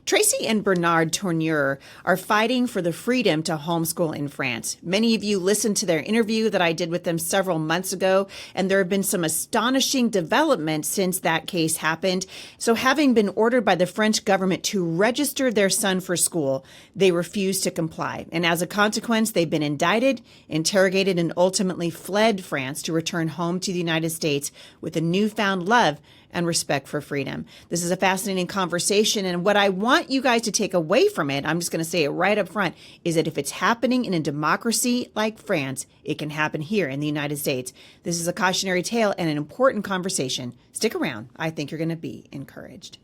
Tracy and Bernard Tourneur are fighting for the freedom to homeschool in France. Many of you listened to their interview that I did with them several months ago, and there have been some astonishing developments since that case happened. So having been ordered by the French government to register their son for school, they refused to comply. And as a consequence, they've been indicted, interrogated, and ultimately fled France to return home to the United States with a newfound love and respect for freedom. This is a fascinating conversation. And what I want you guys to take away from it, I'm just going to say it right up front, is that if it's happening in a democracy like France, it can happen here in the United States. This is a cautionary tale and an important conversation. Stick around. I think you're going to be encouraged.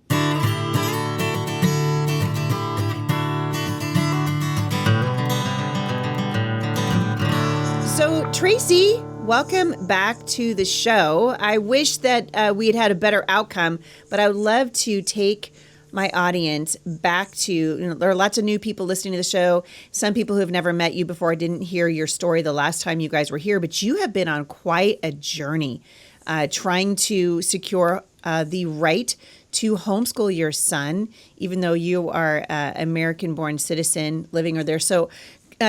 So, Tracy, welcome back to the show. I wish that we had had a better outcome, but I would love to take my audience back to, there are lots of new people listening to the show. Some people who have never met you before, didn't hear your story the last time you guys were here, but you have been on quite a journey trying to secure the right to homeschool your son, even though you are an American-born citizen living there. So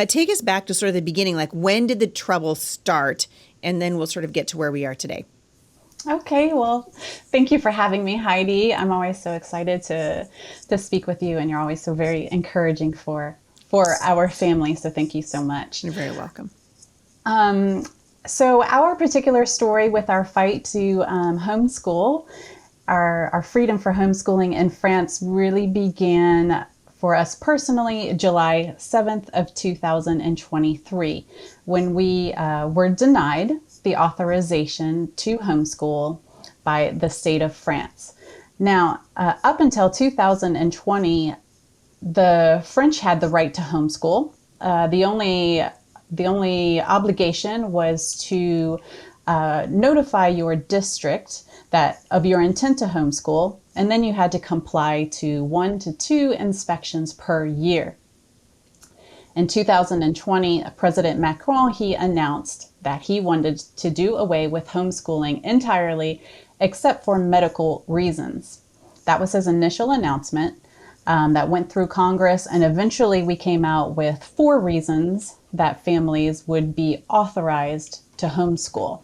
take us back to sort of the beginning, like when did the trouble start? And then we'll sort of get to where we are today. Okay, well, thank you for having me, Heidi. I'm always so excited to speak with you, and you're always so very encouraging for our family. So thank you so much. You're very welcome. So our particular story with our fight to homeschool, our freedom for homeschooling in France really began for us personally, July 7th of 2023, when we were denied the authorization to homeschool by the state of France. Now, up until 2020, the French had the right to homeschool. The only obligation was to notify your district of your intent to homeschool, and then you had to comply to 1 to 2 inspections per year. In 2020, President Macron, he announced that he wanted to do away with homeschooling entirely, except for medical reasons. That was his initial announcement that went through Congress, and eventually we came out with 4 reasons that families would be authorized to homeschool.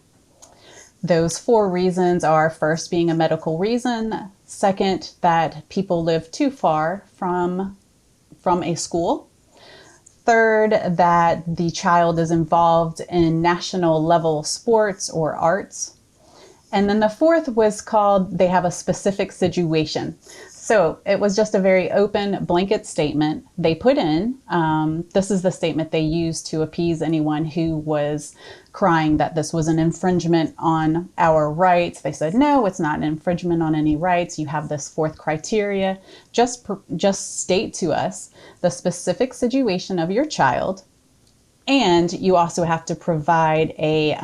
Those 4 reasons are: first, being a medical reason; second, that people live too far from a school; third, that the child is involved in national level sports or arts; and then the 4th was called, they have a specific situation. So it was just a very open blanket statement they put in. This is the statement they used to appease anyone who was crying that this was an infringement on our rights. They said, no, it's not an infringement on any rights. You have this 4th criteria. Just state to us the specific situation of your child. And you also have to provide a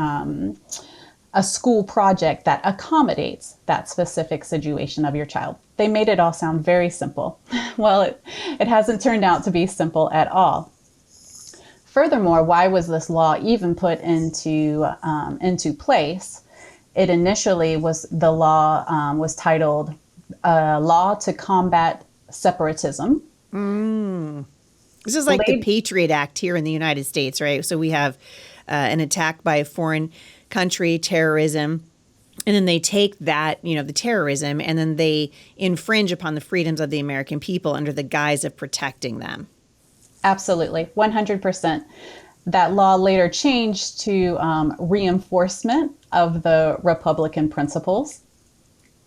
school project that accommodates that specific situation of your child. They made it all sound very simple. Well, it hasn't turned out to be simple at all. Furthermore, why was this law even put into place? It initially the law was titled Law to Combat Separatism. This is like the Patriot Act here in the United States, right? So we have an attack by a foreign country, terrorism, and then they take that, the terrorism, and then they infringe upon the freedoms of the American people under the guise of protecting them. Absolutely, 100%. That law later changed to reinforcement of the Republican principles.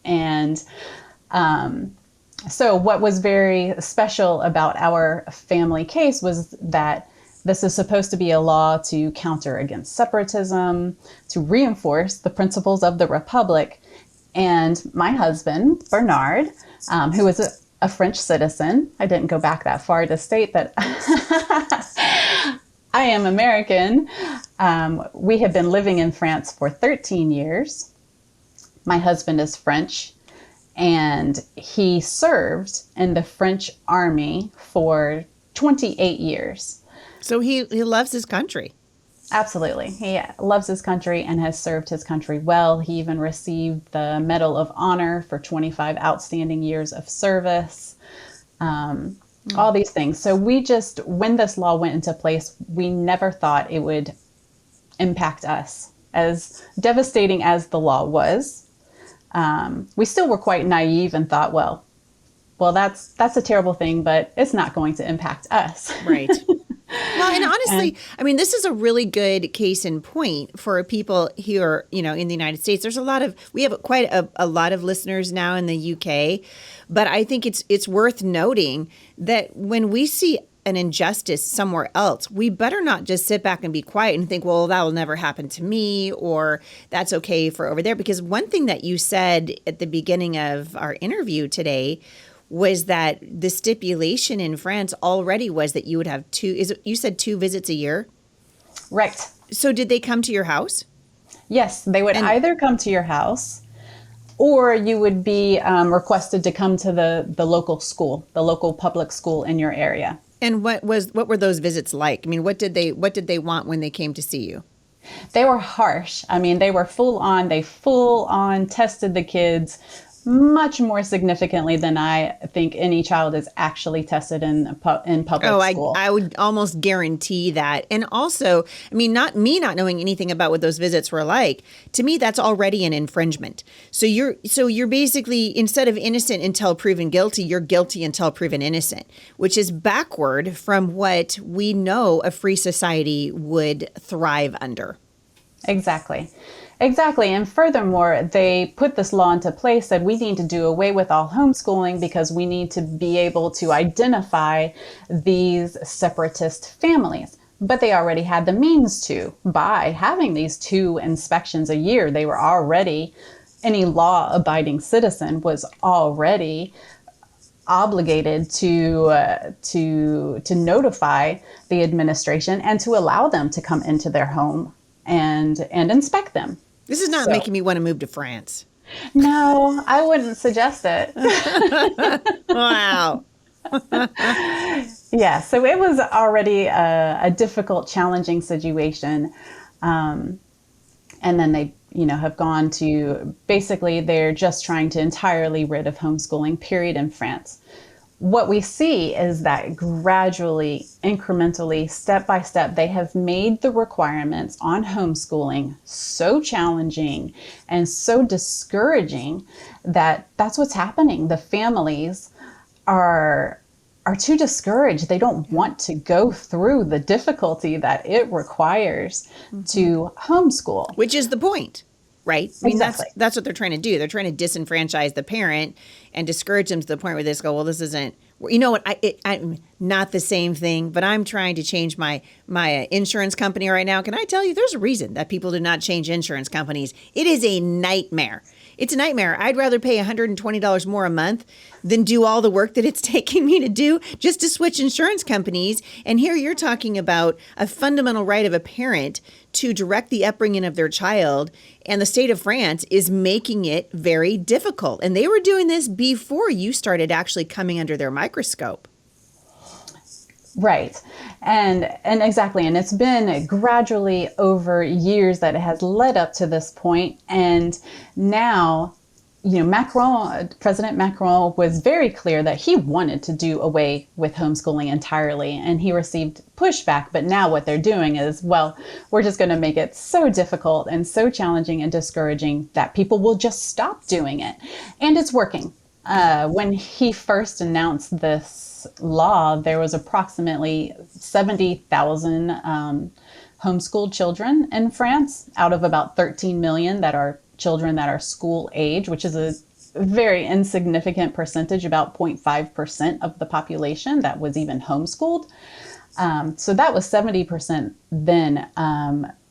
And so what was very special about our family case was that this is supposed to be a law to counter against separatism, to reinforce the principles of the Republic. And my husband, Bernard, who is a French citizen, I didn't go back that far to state that I am American. We have been living in France for 13 years. My husband is French, and he served in the French army for 28 years. So he loves his country. Absolutely. He loves his country and has served his country well. He even received the Medal of Honor for 25 outstanding years of service. all these things. So when this law went into place, we never thought it would impact us. As devastating as the law was, we still were quite naive and thought, well, that's a terrible thing, but it's not going to impact us. Right. Well, and honestly, I mean, this is a really good case in point for people here, in the United States. We have quite a lot of listeners now in the UK, but I think it's worth noting that when we see an injustice somewhere else, we better not just sit back and be quiet and think, well, that'll never happen to me, or that's okay for over there. Because one thing that you said at the beginning of our interview today was that the stipulation in France already was that you would have you said 2 visits a year? Right. So did they come to your house? Yes, they would either come to your house, or you would be requested to come to the local school, the local public school in your area. And what were those visits like? I mean, what did they want when they came to see you? They were harsh. I mean, they were full on tested the kids much more significantly than I think any child is actually tested in public school. I would almost guarantee that. And also, I mean, not knowing anything about what those visits were like, to me, that's already an infringement. So you're basically, instead of innocent until proven guilty, you're guilty until proven innocent, which is backward from what we know a free society would thrive under. Exactly. And furthermore, they put this law into place, said we need to do away with all homeschooling because we need to be able to identify these separatist families. But they already had the means to. By having these 2 inspections a year, they were already, any law-abiding citizen was already obligated to notify the administration and to allow them to come into their home and inspect them. This is not making me want to move to France. No, I wouldn't suggest it. Wow. Yeah, so it was already a difficult, challenging situation. And then they, have gone to, basically, they're just trying to entirely rid of homeschooling, period, in France. What we see is that gradually, incrementally, step by step, they have made the requirements on homeschooling so challenging and so discouraging that that's what's happening. The families are too discouraged. They don't want to go through the difficulty that it requires to homeschool. Which is the point, right? I mean, Exactly. that's what they're trying to do. They're trying to disenfranchise the parent and discourage them to the point where they just go, well, this isn't, I'm not the same thing, but I'm trying to change my insurance company right now. Can I tell you, there's a reason that people do not change insurance companies. It is a nightmare. It's a nightmare. I'd rather pay $120 more a month than do all the work that it's taking me to do just to switch insurance companies. And here you're talking about a fundamental right of a parent to direct the upbringing of their child. And the state of France is making it very difficult. And they were doing this before you started actually coming under their microscope. Right. And exactly. And it's been gradually over years that it has led up to this point. And now, President Macron was very clear that he wanted to do away with homeschooling entirely, and he received pushback. But now what they're doing is, well, we're just going to make it so difficult and so challenging and discouraging that people will just stop doing it. And it's working. When he first announced this law, there was approximately 70,000 homeschooled children in France out of about 13 million that are children that are school age, which is a very insignificant percentage, about 0.5% of the population that was even homeschooled. So that was 70% then.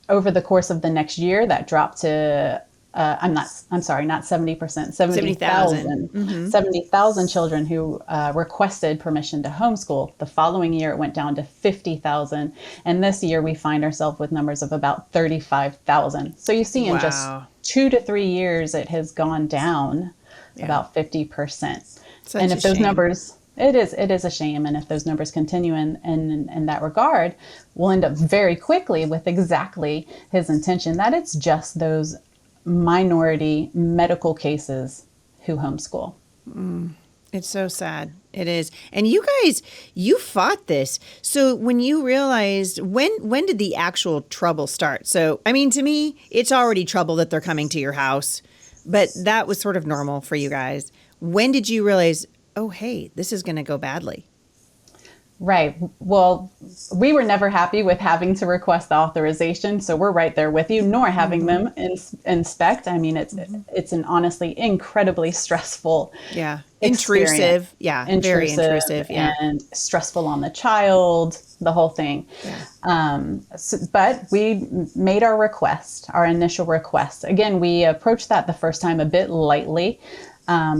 Over the course of the next year, that dropped to not 70%, 70,000. Mm-hmm. 70,000 children who requested permission to homeschool. The following year, it went down to 50,000. And this year, we find ourselves with numbers of about 35,000. So you see, in just 2 to 3 years, it has gone down about 50%. And if those numbers, it is a shame. And if those numbers continue in that regard, we'll end up very quickly with exactly his intention, that it's just those minority medical cases who homeschool. It's so sad. It is. And you guys, you fought this. So when you realized, when did the actual trouble start? So, I mean, to me, it's already trouble that they're coming to your house, but that was sort of normal for you guys. When did you realize, oh, hey, this is going to go badly? Right. Well, we were never happy with having to request the authorization, so we're right there with you, nor having them inspect. I mean, it's an honestly incredibly stressful intrusive. Yeah. Very intrusive. Yeah. And stressful on the child, the whole thing. Yeah. But we made our request, our initial request. Again, we approached that the first time a bit lightly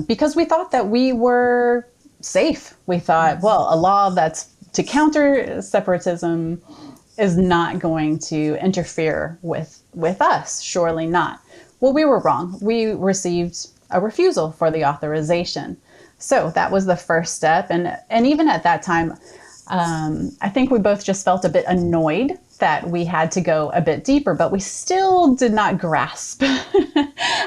because we thought that we were safe. We thought, well, a law that's to counter separatism is not going to interfere with us. Surely not. Well, we were wrong. We received a refusal for the authorization. So that was the first step. And even at that time, I think we both just felt a bit annoyed that we had to go a bit deeper, but we still did not grasp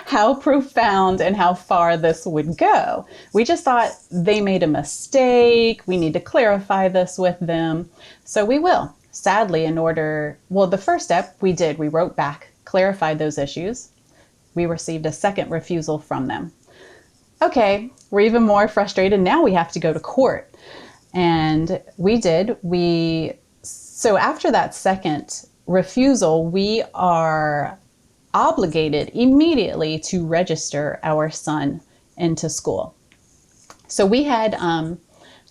how profound and how far this would go. We just thought they made a mistake. We need to clarify this with them. So we will. Sadly, the first step we did, we wrote back, clarified those issues. We received a second refusal from them. Okay, we're even more frustrated. Now we have to go to court. And we did. So after that second refusal, we are obligated immediately to register our son into school. So we had,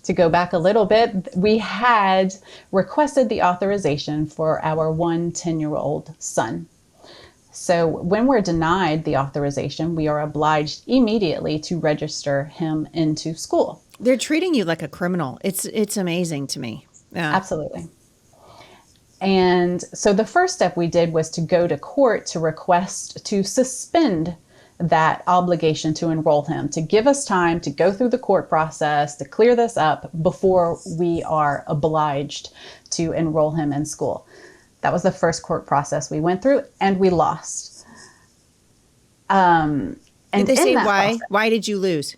to go back a little bit, we had requested the authorization for our 10-year-old son. So when we're denied the authorization, we are obliged immediately to register him into school. They're treating you like a criminal. It's amazing to me. Yeah. Absolutely. And so the first step we did was to go to court to request to suspend that obligation to enroll him, to give us time to go through the court process, to clear this up before we are obliged to enroll him in school. That was the first court process we went through, and we lost. And did they say why? Process, why did you lose?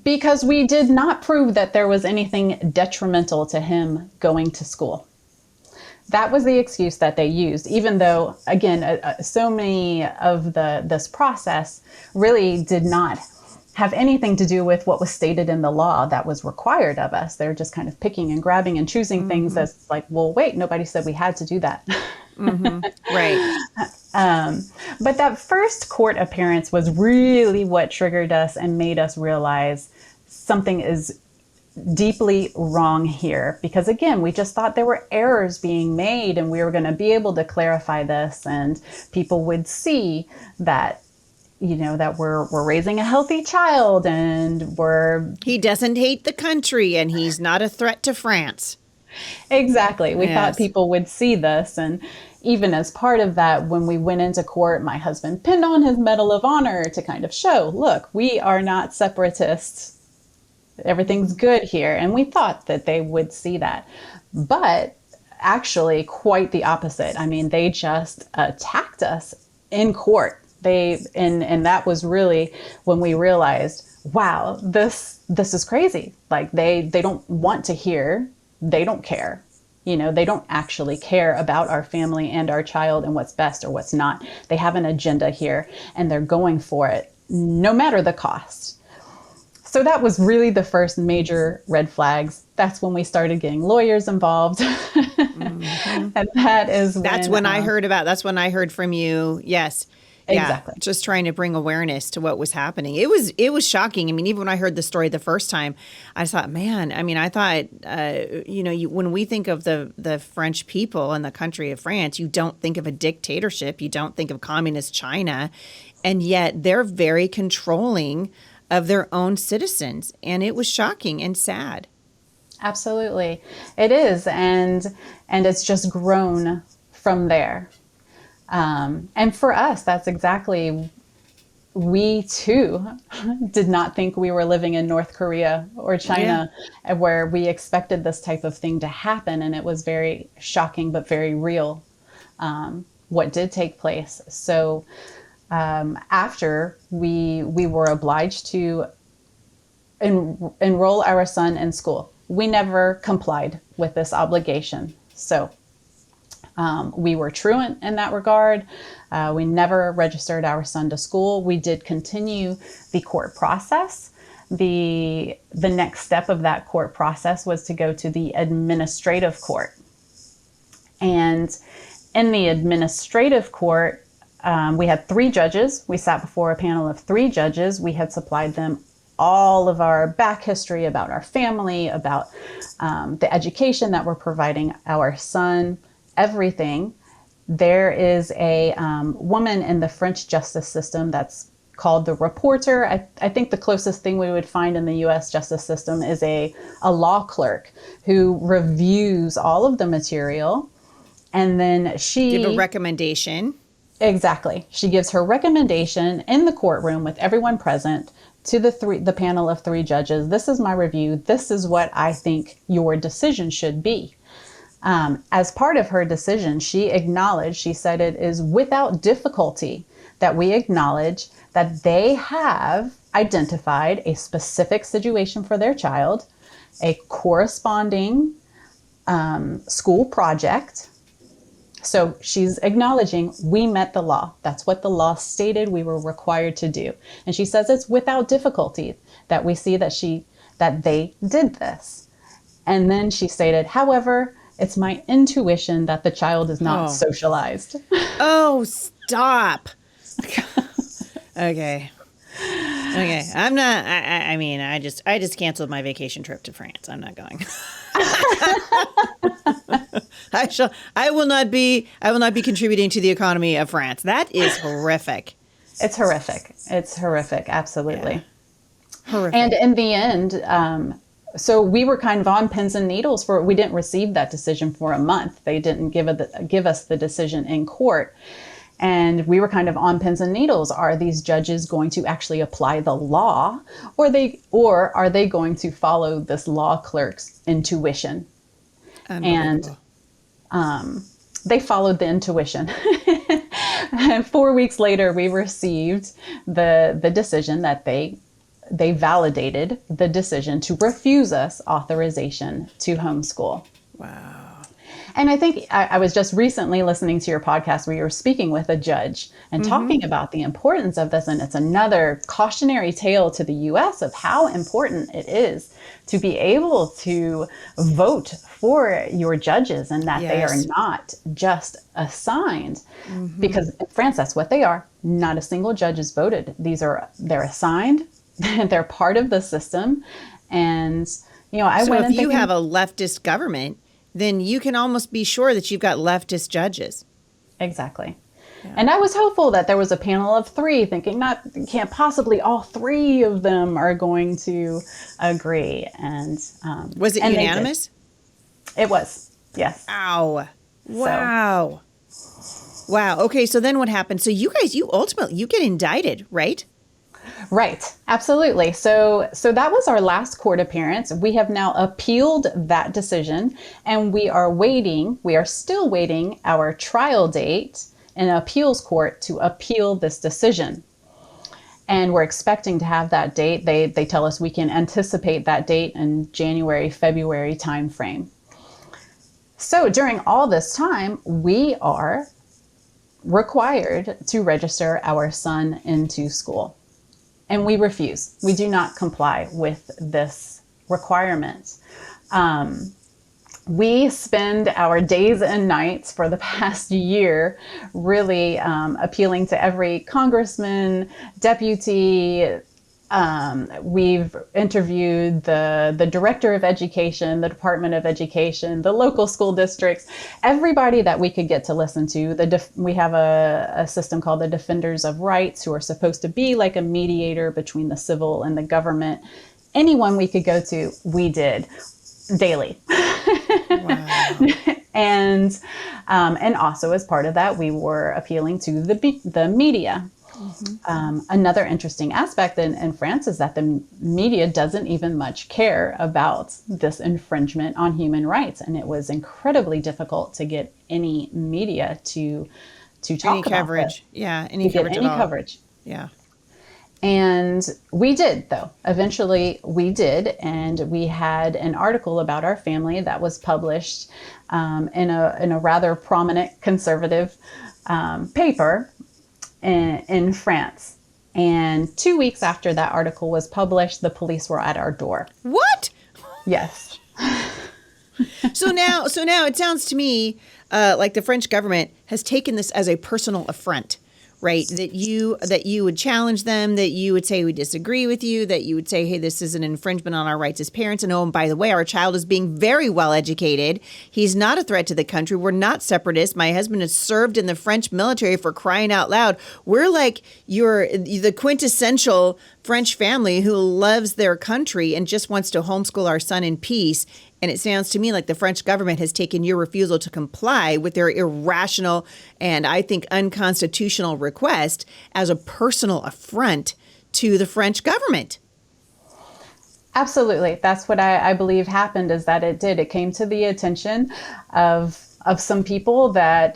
Because we did not prove that there was anything detrimental to him going to school. That was the excuse that they used, even though, again, so many of this process really did not have anything to do with what was stated in the law that was required of us. They're just kind of picking and grabbing and choosing things that's like, well, wait, nobody said we had to do that. Right. But that first court appearance was really what triggered us and made us realize something is deeply wrong here, because again, we just thought there were errors being made and we were going to be able to clarify this and people would see that, that we're raising a healthy child and he doesn't hate the country and he's not a threat to France. Exactly. We thought people would see this. And even as part of that, when we went into court, my husband pinned on his Medal of Honor to kind of show, look, we are not separatists. Everything's good here. And we thought that they would see that. But actually quite the opposite. I mean, they just attacked us in court. And that was really when we realized, wow, this is crazy. Like they don't want to hear, they don't care. They don't actually care about our family and our child and what's best or what's not. They have an agenda here and they're going for it no matter the cost. So that was really the first major red flags. That's when we started getting lawyers involved. And that's when I heard from you. Yes. Exactly. Yeah, just trying to bring awareness to what was happening. It was shocking. I mean, even when I heard the story the first time, I thought, man, when we think of the French people and the country of France, you don't think of a dictatorship. You don't think of communist China. And yet they're very controlling of their own citizens. And it was shocking and sad. Absolutely. It is. And it's just grown from there. And for us, that's exactly, we too did not think we were living in North Korea or China where we expected this type of thing to happen. And it was very shocking, but very real, what did take place. So after we were obliged to enroll our son in school. We never complied with this obligation. So we were truant in that regard. We never registered our son to school. We did continue the court process. The next step of that court process was to go to the administrative court. And in the administrative court, we had 3 judges. We sat before a panel of 3 judges. We had supplied them all of our back history about our family, about the education that we're providing our son, everything. There is a woman in the French justice system that's called the reporter. I think the closest thing we would find in the U.S. justice system is a law clerk who reviews all of the material. And then she give a recommendation. Exactly. She gives her recommendation in the courtroom with everyone present to the panel of 3 judges. This is my review. This is what I think your decision should be. As part of her decision, she said it is without difficulty that we acknowledge that they have identified a specific situation for their child, a corresponding school project. So she's acknowledging we met the law. That's what the law stated we were required to do. And she says it's without difficulty that we see that they did this. And then she stated, however, it's my intuition that the child is not socialized. Oh, stop. Okay. I'm not, I mean, I just canceled my vacation trip to France. I'm not going. I will not be contributing to the economy of France. That is horrific. It's horrific. Absolutely. Yeah. Horrific. And in the end, so we were kind of on pins and needles we didn't receive that decision for a month. They didn't give us the decision in court. And we were kind of on pins and needles. Are these judges going to actually apply the law, or are they going to follow this law clerk's intuition? And they followed the intuition. And 4 weeks later, we received the decision that they validated the decision to refuse us authorization to homeschool. Wow. And I think I was just recently listening to your podcast where you were speaking with a judge and talking about the importance of this. And it's another cautionary tale to the U.S. of how important it is to be able to vote for your judges and that they are not just assigned. Because in France, that's what they are. Not a single judge is voted. They're assigned. They're part of the system. And, if you have a leftist government, then you can almost be sure that you've got leftist judges. Exactly. Yeah. And I was hopeful that there was a panel of 3 thinking can't possibly all 3 of them are going to agree. And was it unanimous? It was. Yes. Ow. Wow. Wow. Okay. So then what happened? So you guys, you get indicted, right? Right. Absolutely. So that was our last court appearance. We have now appealed that decision, and we are still waiting our trial date in an appeals court to appeal this decision. And we're expecting to have that date. They tell us we can anticipate that date in January, February timeframe. So during all this time, we are required to register our son into school. And we refuse. We do not comply with this requirement. We spend our days and nights for the past year really appealing to every congressman, deputy. We've interviewed the director of education, the Department of Education, the local school districts, everybody that we could get to listen to. We have a system called the Defenders of Rights, who are supposed to be like a mediator between the civil and the government. Anyone we could go to, we did daily. Wow. And also as part of that, we were appealing to the media. Another interesting aspect in France is that the media doesn't even much care about this infringement on human rights. And it was incredibly difficult to get any media to talk about coverage. this. Yeah, any coverage at all. Coverage. Yeah. And we did, though. Eventually, we did. And we had an article about our family that was published in a rather prominent conservative paper in France. And 2 weeks after that article was published, the police were at our door. What? Yes. So now it sounds to me like the French government has taken this as a personal affront, right? That you would challenge them, that you would say we disagree with you, that you would say, hey, this is an infringement on our rights as parents. And oh, and by the way, our child is being very well educated. He's not a threat to the country. We're not separatists. My husband has served in the French military, for crying out loud. We're like the quintessential French family who loves their country and just wants to homeschool our son in peace. And it sounds to me like the French government has taken your refusal to comply with their irrational and I think unconstitutional request as a personal affront to the French government. Absolutely. That's what I believe happened, is that it came to the attention of some people that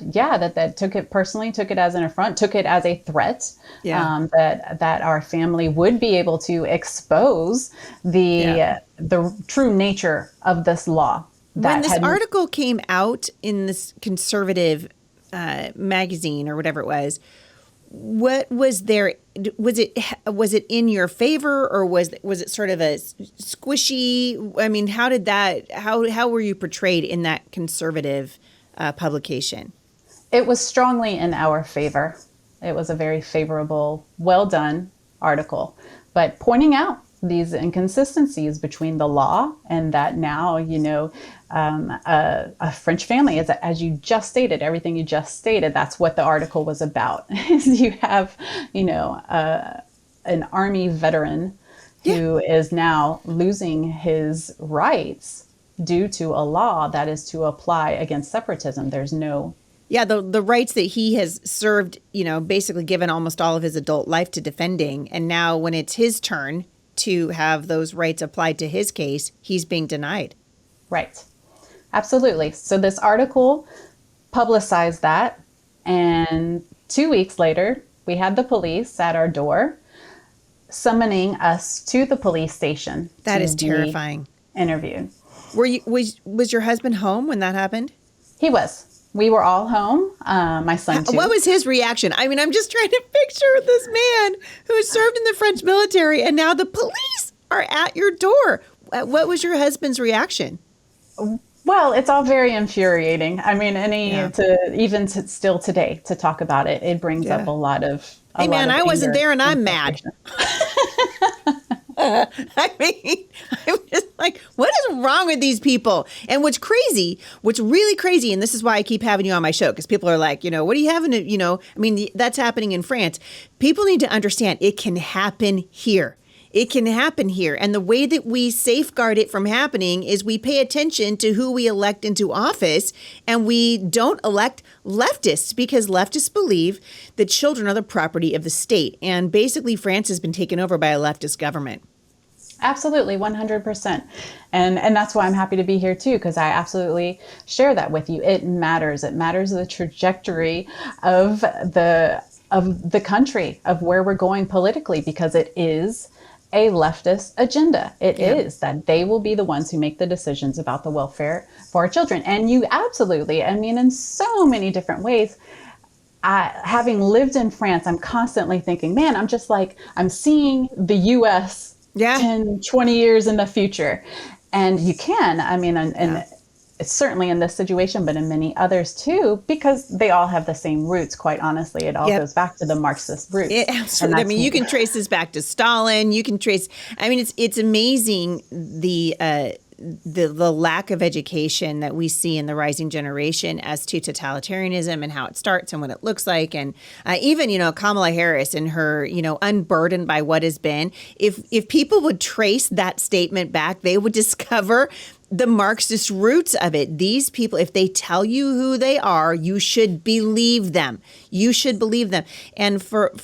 took it personally, took it as an affront, took it as a threat, that our family would be able to expose the true nature of this law. When this article came out in this conservative magazine or whatever it was, what was there? Was it in your favor, or was it sort of a squishy? I mean, how did that? How were you portrayed in that conservative publication? It was strongly in our favor. It was a very favorable, well done article, but pointing out these inconsistencies between the law and that now, a French family, as you just stated, everything you just stated, that's what the article was about. Is you have, an Army veteran who is now losing his rights due to a law that is to apply against separatism. There's no... Yeah, the rights that he has served, basically given almost all of his adult life to defending. And now when it's his turn to have those rights applied to his case, he's being denied. Right. Absolutely. So this article publicized that. And 2 weeks later, we had the police at our door summoning us to the police station. That is terrifying. Interviewed. Was your husband home when that happened? He was. We were all home. My son too. What was his reaction? I mean, I'm just trying to picture this man who served in the French military, and now the police are at your door. What was your husband's reaction? Well, it's all very infuriating. I mean, still today to talk about it, it brings up a lot of. Hey, man, I wasn't there, and I'm mad. I mean, I'm just like, what is wrong with these people? And what's really crazy, and this is why I keep having you on my show, because people are like, what are you having to, I mean, that's happening in France. People need to understand it can happen here. It can happen here. And the way that we safeguard it from happening is we pay attention to who we elect into office, and we don't elect leftists, because leftists believe that children are the property of the state. And basically, France has been taken over by a leftist government. Absolutely, 100%. And that's why I'm happy to be here too, because I absolutely share that with you. It matters. It matters the trajectory of the country, of where we're going politically, because it is a leftist agenda. It is that they will be the ones who make the decisions about the welfare for our children. And you absolutely, I mean, in so many different ways, having lived in France, I'm constantly thinking, man, I'm seeing the U.S. 10, 20 years in the future. And you can, I mean, and it's certainly in this situation, but in many others too, because they all have the same roots, quite honestly. It all goes back to the Marxist roots. Absolutely. I mean, you can trace this back to Stalin. You can trace, I mean, it's amazing the lack of education that we see in the rising generation as to totalitarianism and how it starts and what it looks like. And even, Kamala Harris and her, unburdened by what has been, if people would trace that statement back, they would discover the Marxist roots of it. These people, if they tell you who they are, you should believe them. You should believe them. And for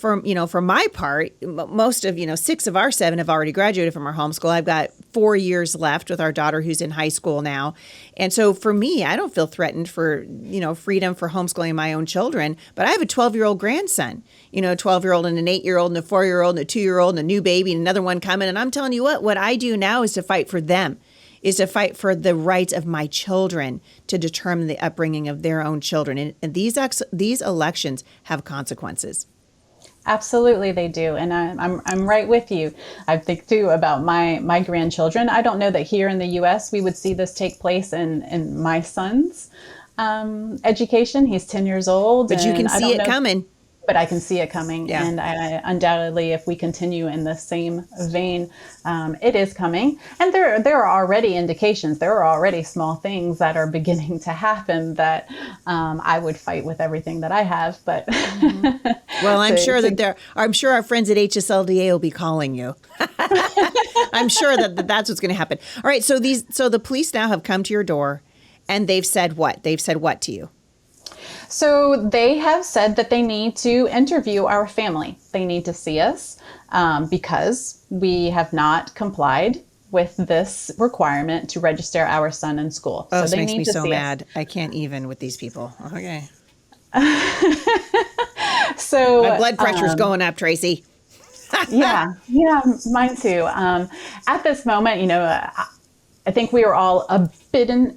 my part, most of, 6 of our 7 have already graduated from our homeschool. I've got 4 years left with our daughter who's in high school now. And so for me, I don't feel threatened for, freedom for homeschooling my own children. But I have a 12-year-old grandson, a 12-year-old and an 8-year-old and a 4-year-old and a 2-year-old and a new baby and another one coming. And I'm telling you what I do now is to fight for them, is to fight for the rights of my children to determine the upbringing of their own children. And these elections have consequences. Absolutely, they do. And I'm right with you. I think, too, about my grandchildren. I don't know that here in the U.S. we would see this take place in my son's education. He's 10 years old. But you can see it coming. But I can see it coming. Yeah. And I, undoubtedly, if we continue in the same vein, it is coming. And there are already indications. There are already small things that are beginning to happen that I would fight with everything that I have. But well, I'm sure our friends at HSLDA will be calling you. I'm sure that's what's going to happen. All right. So the police now have come to your door, and they've said what? They've said what to you? So they have said that they need to interview our family. They need to see us because we have not complied with this requirement to register our son in school. Oh, so this they makes need me to so see mad. us. I can't even with these people. Okay. So my blood pressure's going up, Tracy. yeah, mine too. At this moment, I think we were all a bit in,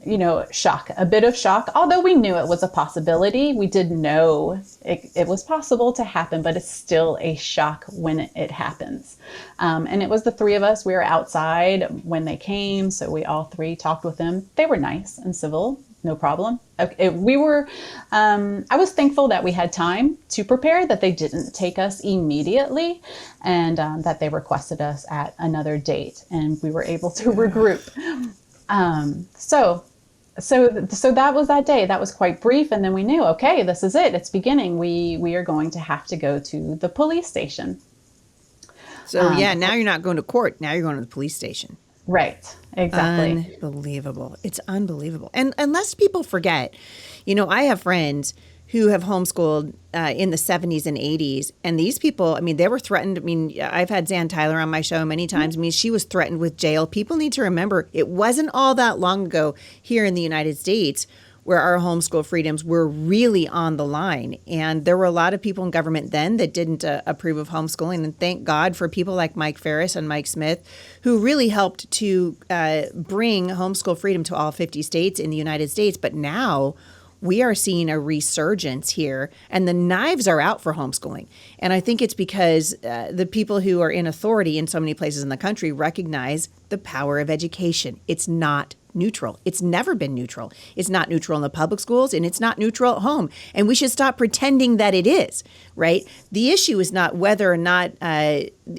shock, a bit of shock. Although we knew it was a possibility, we did know it was possible to happen, but it's still a shock when it happens. And it was the 3 of us. We were outside when they came, so we all 3 talked with them. They were nice and civil, no problem. I was thankful that we had time to prepare, that they didn't take us immediately, and that they requested us at another date, and we were able to regroup. So that was that day. That was quite brief, and then we knew, okay, this is it. It's beginning. We are going to have to go to the police station. So now you're not going to court. Now you're going to the police station. Right. Exactly. Unbelievable. It's unbelievable. And lest people forget, I have friends who have homeschooled in the 70s and 80s. And these people, they were threatened. I've had Zan Tyler on my show many times. She was threatened with jail. People need to remember it wasn't all that long ago here in the United States where our homeschool freedoms were really on the line. And there were a lot of people in government then that didn't approve of homeschooling. And thank God for people like Mike Ferris and Mike Smith, who really helped to bring homeschool freedom to all 50 states in the United States. But now we are seeing a resurgence here, and the knives are out for homeschooling. And I think it's because the people who are in authority in so many places in the country recognize the power of education. It's not neutral. It's never been neutral. It's not neutral in the public schools, and it's not neutral at home. And we should stop pretending that it is, right? The issue is not whether or not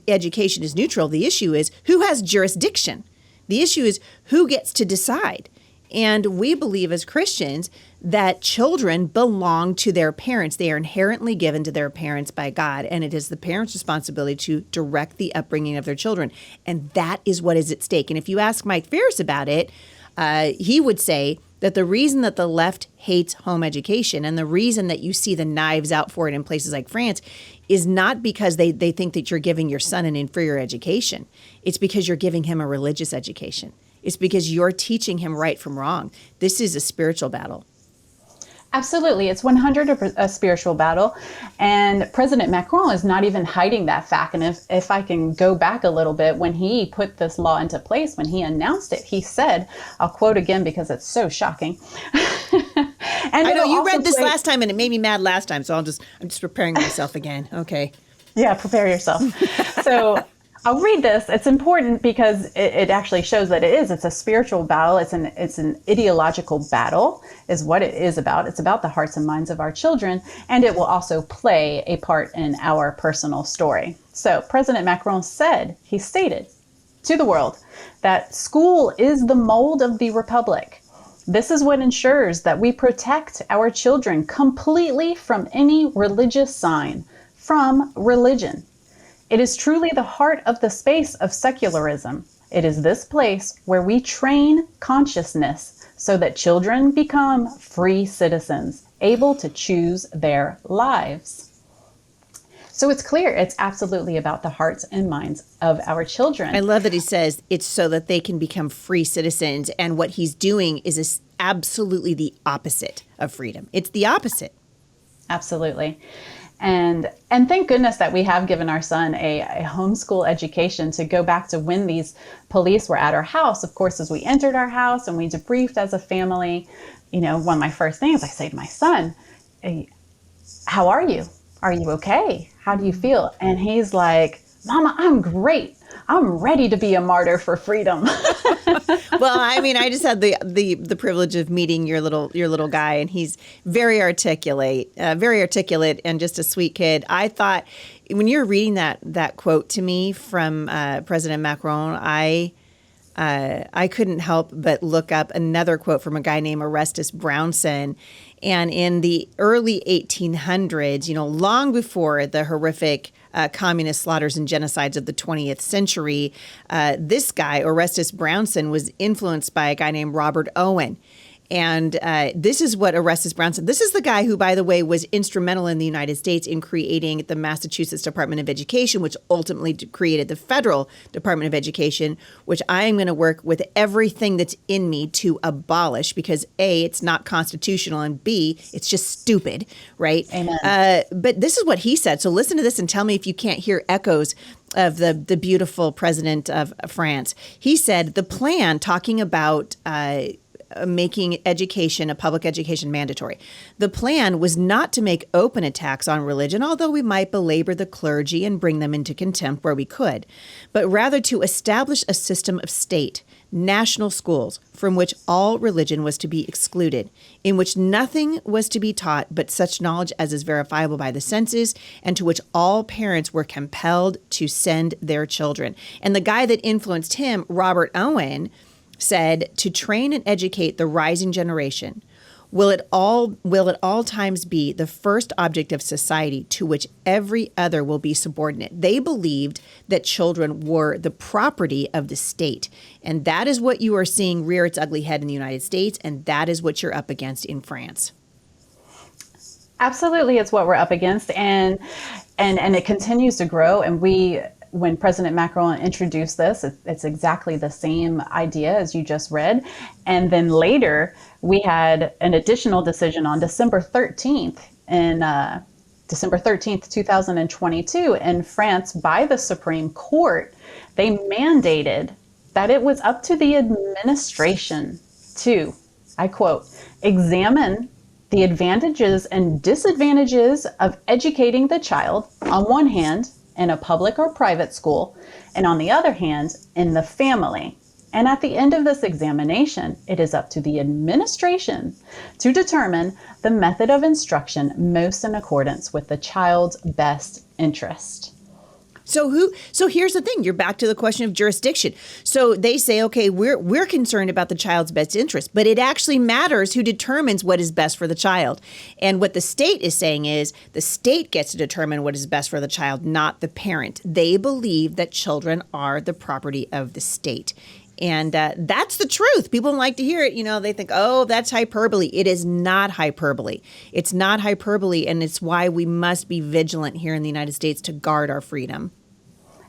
education is neutral. The issue is who has jurisdiction. The issue is who gets to decide. And we believe as Christians that children belong to their parents. They are inherently given to their parents by God, and it is the parents' responsibility to direct the upbringing of their children. And that is what is at stake. And if you ask Mike Ferris about it, he would say that the reason that the left hates home education and the reason that you see the knives out for it in places like France is not because they think that you're giving your son an inferior education. It's because you're giving him a religious education. It's because you're teaching him right from wrong. This is a spiritual battle. Absolutely. It's 100% a spiritual battle. And President Macron is not even hiding that fact. And if I can go back a little bit, when he put this law into place, when he announced it, he said, I'll quote again because it's so shocking. And I know you read this last time and it made me mad last time. So I'm just preparing myself again. Okay. Yeah, prepare yourself. So I'll read this. It's important because it actually shows that it's a spiritual battle. It's an ideological battle is what it is about. It's about the hearts and minds of our children, and it will also play a part in our personal story. So President Macron stated to the world that school is the mold of the republic. This is what ensures that we protect our children completely from any religious sign, from religion. It is truly the heart of the space of secularism, It is this place where we train consciousness so that children become free citizens, able to choose their lives. So it's clear it's absolutely about the hearts and minds of our children. I love that he says it's so that they can become free citizens. And what he's doing is absolutely the opposite of freedom. It's the opposite. Absolutely. And thank goodness that we have given our son a homeschool education. To go back to when these police were at our house, of course, as we entered our house and we debriefed as a family, one of my first things I say to my son, hey, how are you? Are you okay? How do you feel? And he's like, Mama, I'm great. I'm ready to be a martyr for freedom. Well, I mean, I just had the privilege of meeting your little guy, and he's very articulate, and just a sweet kid. I thought when you're reading that quote to me from President Macron, I couldn't help but look up another quote from a guy named Orestes Brownson. And in the early 1800s, long before the horrific communist slaughters and genocides of the 20th century, this guy, Orestes Brownson, was influenced by a guy named Robert Owen. And this is what Orestes Brownson, this is the guy who, by the way, was instrumental in the United States in creating the Massachusetts Department of Education, which ultimately created the Federal Department of Education, which I am going to work with everything that's in me to abolish because A, it's not constitutional, and B, it's just stupid, right? Amen. But this is what he said. So listen to this and tell me if you can't hear echoes of the beautiful president of France. He said the plan talking about making education, a public education, mandatory. The plan was not to make open attacks on religion, although we might belabor the clergy and bring them into contempt where we could, but rather to establish a system of state, national schools, from which all religion was to be excluded, in which nothing was to be taught but such knowledge as is verifiable by the senses, and to which all parents were compelled to send their children. And the guy that influenced him, Robert Owen, said to train and educate the rising generation will at all times be the first object of society to which every other will be subordinate. They believed that children were the property of the state. And that is what you are seeing rear its ugly head in the United States. And that is what you're up against in France. Absolutely. It's what we're up against. And it continues to grow. And when President Macron introduced this, it's exactly the same idea as you just read. And then later, we had an additional decision on December 13th, 2022, in France by the Supreme Court. They mandated that it was up to the administration to, I quote, examine the advantages and disadvantages of educating the child, on one hand, in a public or private school, and on the other hand, in the family. And at the end of this examination, it is up to the administration to determine the method of instruction most in accordance with the child's best interest. So here's the thing. You're back to the question of jurisdiction. So they say, okay, we're concerned about the child's best interest, but it actually matters who determines what is best for the child. And what the state is saying is the state gets to determine what is best for the child, not the parent. They believe that children are the property of the state. And that's the truth. People don't like to hear it. They think, oh, that's hyperbole. It is not hyperbole. It's not hyperbole. And it's why we must be vigilant here in the United States to guard our freedom.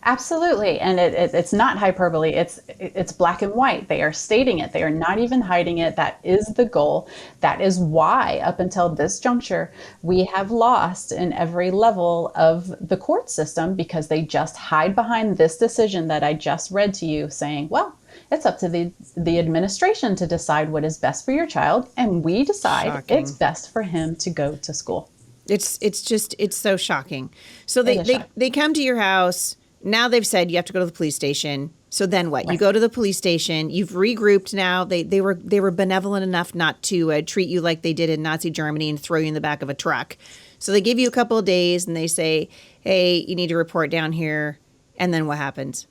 Absolutely. And it's not hyperbole. It's black and white. They are stating it. They are not even hiding it. That is the goal. That is why up until this juncture, we have lost in every level of the court system, because they just hide behind this decision that I just read to you saying, well, it's up to the administration to decide what is best for your child. And we decide Shocking. It's best for him to go to school. It's so shocking. So they come to your house. Now they've said you have to go to the police station. So then what? Right. You go to the police station. You've regrouped now. They were benevolent enough not to treat you like they did in Nazi Germany and throw you in the back of a truck. So they give you a couple of days and they say, hey, you need to report down here. And then what happens?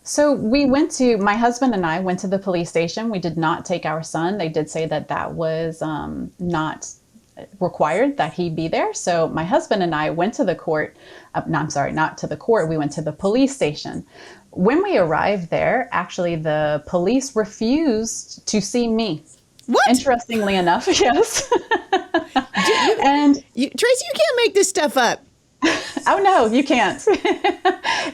So my husband and I went to the police station. We did not take our son. They did say that was not required that he be there. So my husband and I went to the court. No, I'm sorry, not to the court. We went to the police station. When we arrived there, actually, the police refused to see me. What? Interestingly enough, yes. And Tracy, you can't make this stuff up. oh no, you can't.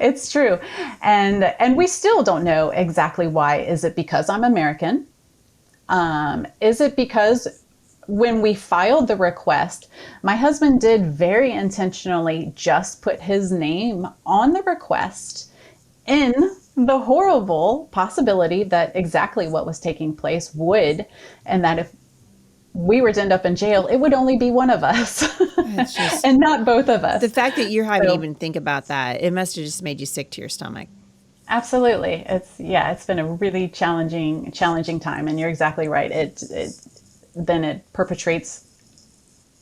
It's true. And we still don't know exactly why. Is it because I'm American? Is it because when we filed the request, my husband did very intentionally just put his name on the request in the horrible possibility that exactly what was taking place would, and that if we were to end up in jail, it would only be one of us and not both of us. The fact that you haven't even think about that, it must have just made you sick to your stomach. Absolutely. It's been a really challenging time. And you're exactly right. It perpetrates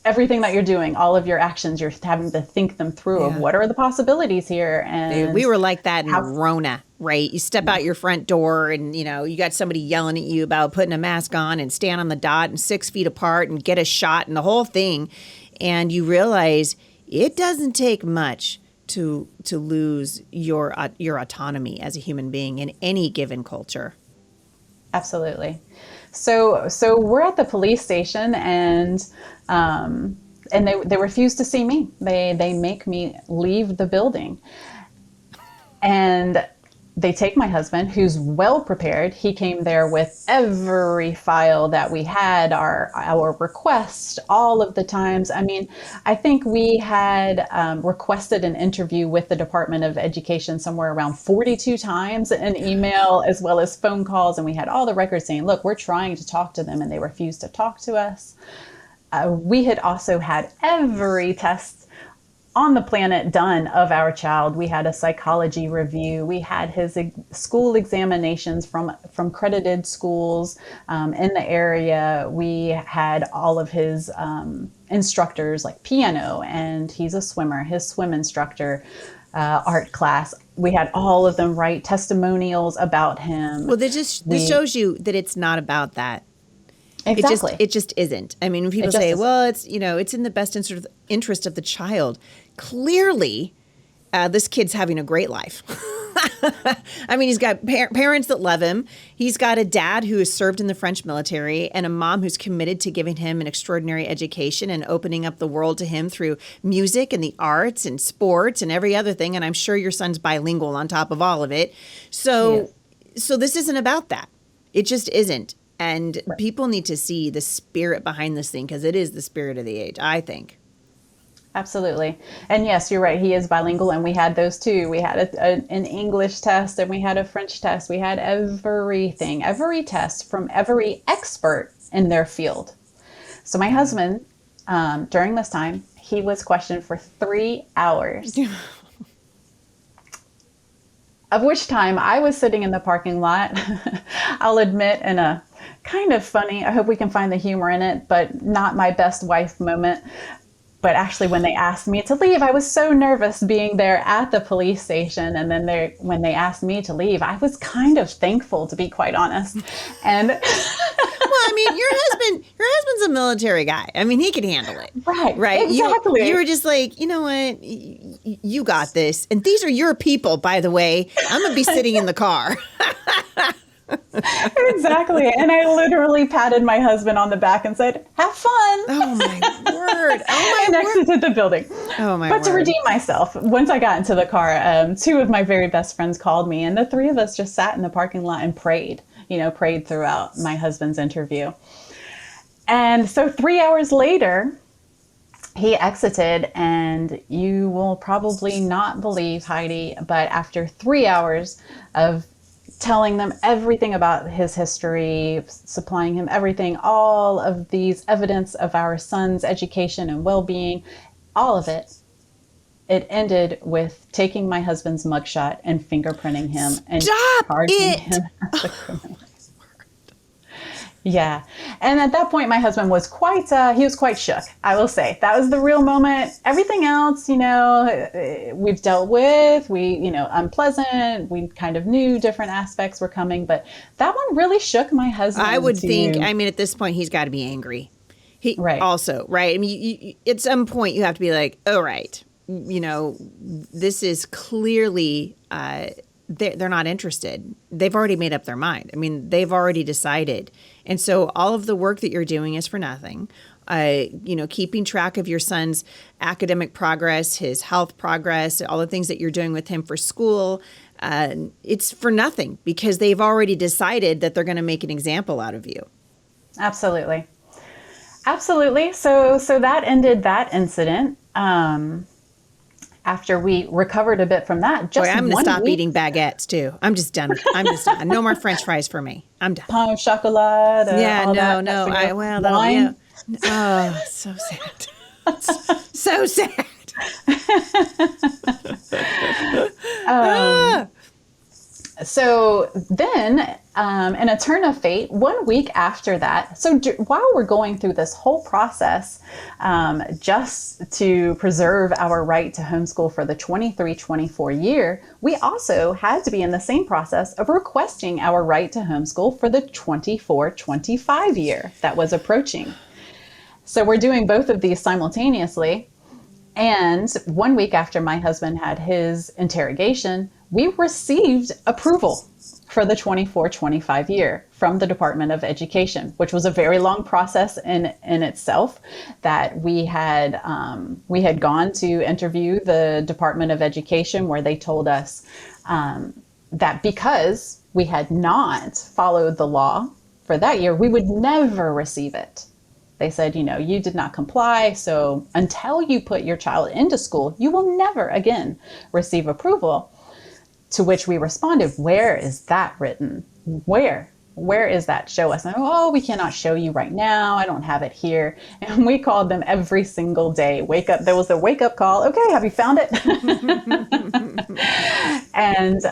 everything that you're doing, all of your actions. You're having to think them through of what are the possibilities here. And dude, we were like that in Rona, right? You step out your front door and, you got somebody yelling at you about putting a mask on and stand on the dot and 6 feet apart and get a shot and the whole thing. And you realize it doesn't take much to lose your autonomy as a human being in any given culture. Absolutely. So we're at the police station and they refuse to see me. They make me leave the building. And they take my husband, who's well prepared. He came there with every file that we had, our request, all of the times. I mean, I think we had requested an interview with the Department of Education somewhere around 42 times in email, as well as phone calls. And we had all the records saying, look, we're trying to talk to them, and they refused to talk to us. We had also had every test on the planet done of our child. We had a psychology review. We had his school examinations from credited schools in the area. We had all of his instructors, like piano, and he's a swimmer, his swim instructor, art class. We had all of them write testimonials about him. Well, this shows you that it's not about that. Exactly. It just isn't. I mean, when people say, well, it's in the best interest of the child. Clearly, this kid's having a great life. I mean, he's got parents that love him. He's got a dad who has served in the French military and a mom who's committed to giving him an extraordinary education and opening up the world to him through music and the arts and sports and every other thing. And I'm sure your son's bilingual on top of all of it. So this isn't about that. It just isn't. And people need to see the spirit behind this thing, because it is the spirit of the age, I think. Absolutely. And yes, you're right. He is bilingual, and we had those too. We had an English test, and we had a French test. We had everything, every test from every expert in their field. So my husband, during this time, he was questioned for 3 hours. Of which time I was sitting in the parking lot, I'll admit, in a kind of funny, I hope we can find the humor in it, but not my best wife moment. But actually, when they asked me to leave, I was so nervous being there at the police station. And then when they asked me to leave, I was kind of thankful, to be quite honest. And well, I mean, your husband's a military guy. I mean, he can handle it. Right. Exactly. You were just like, you know what? You got this. And these are your people, by the way. I'm going to be sitting in the car. Exactly. And I literally patted my husband on the back and said, have fun. Oh, my word. And exited the building. Oh, my But word. to redeem myself, once I got into the car, 2 of my very best friends called me, and the 3 of us just sat in the parking lot and prayed throughout my husband's interview. And so 3 hours later, he exited, and you will probably not believe, Heidi, but after 3 hours of telling them everything about his history, supplying him everything, all of these evidence of our son's education and well-being, all of it, it ended with taking my husband's mugshot and fingerprinting him and charging him as a criminal. Yeah. And at that point, my husband was quite shook, I will say. That was the real moment. Everything else, we've dealt with, unpleasant. We kind of knew different aspects were coming, but that one really shook my husband. I would think, at this point, he's got to be angry. He Right. also, right? I mean, at some point you have to be like, all right, this is clearly they're not interested. They've already made up their mind. I mean, they've already decided. And so all of the work that you're doing is for nothing. Keeping track of your son's academic progress, his health progress, all the things that you're doing with him for school, it's for nothing because they've already decided that they're going to make an example out of you. Absolutely. Absolutely. So that ended that incident. After we recovered a bit from that, just I'm going to one stop week, eating baguettes too. I'm just done. I'm just done. No more French fries for me. I'm done. pain au chocolat. Yeah, all no. that, wine. Oh, so sad. So sad. So then, in a turn of fate, 1 week after that, so while we're going through this whole process, just to preserve our right to homeschool for the 23-24 year, we also had to be in the same process of requesting our right to homeschool for the 24-25 year that was approaching. So we're doing both of these simultaneously. And 1 week after my husband had his interrogation, we received approval for the 24-25 year from the Department of Education, which was a very long process in itself. That we had gone to interview the Department of Education, where they told us that because we had not followed the law for that year, we would never receive it. They said, you did not comply, so until you put your child into school, you will never again receive approval. To which we responded, where is that written? Where is that? Show us. And, we cannot show you right now. I don't have it here. And we called them every single day. Wake up. There was a wake up call. Okay, have you found it? And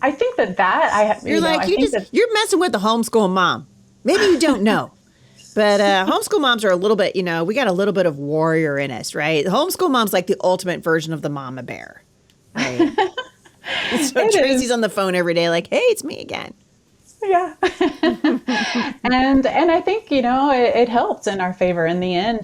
I think you're messing with the homeschool mom. Maybe you don't know. But homeschool moms are a little bit, we got a little bit of warrior in us, right? The homeschool mom's like the ultimate version of the mama bear, right? So Tracy's on the phone every day like, hey, it's me again. Yeah. and I think, it helped in our favor. In the end,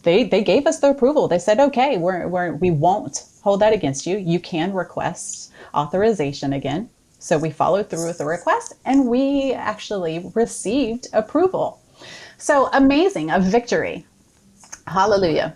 they gave us the approval. They said, okay, we won't hold that against you. You can request authorization again. So we followed through with the request and we actually received approval. So amazing, a victory. Hallelujah.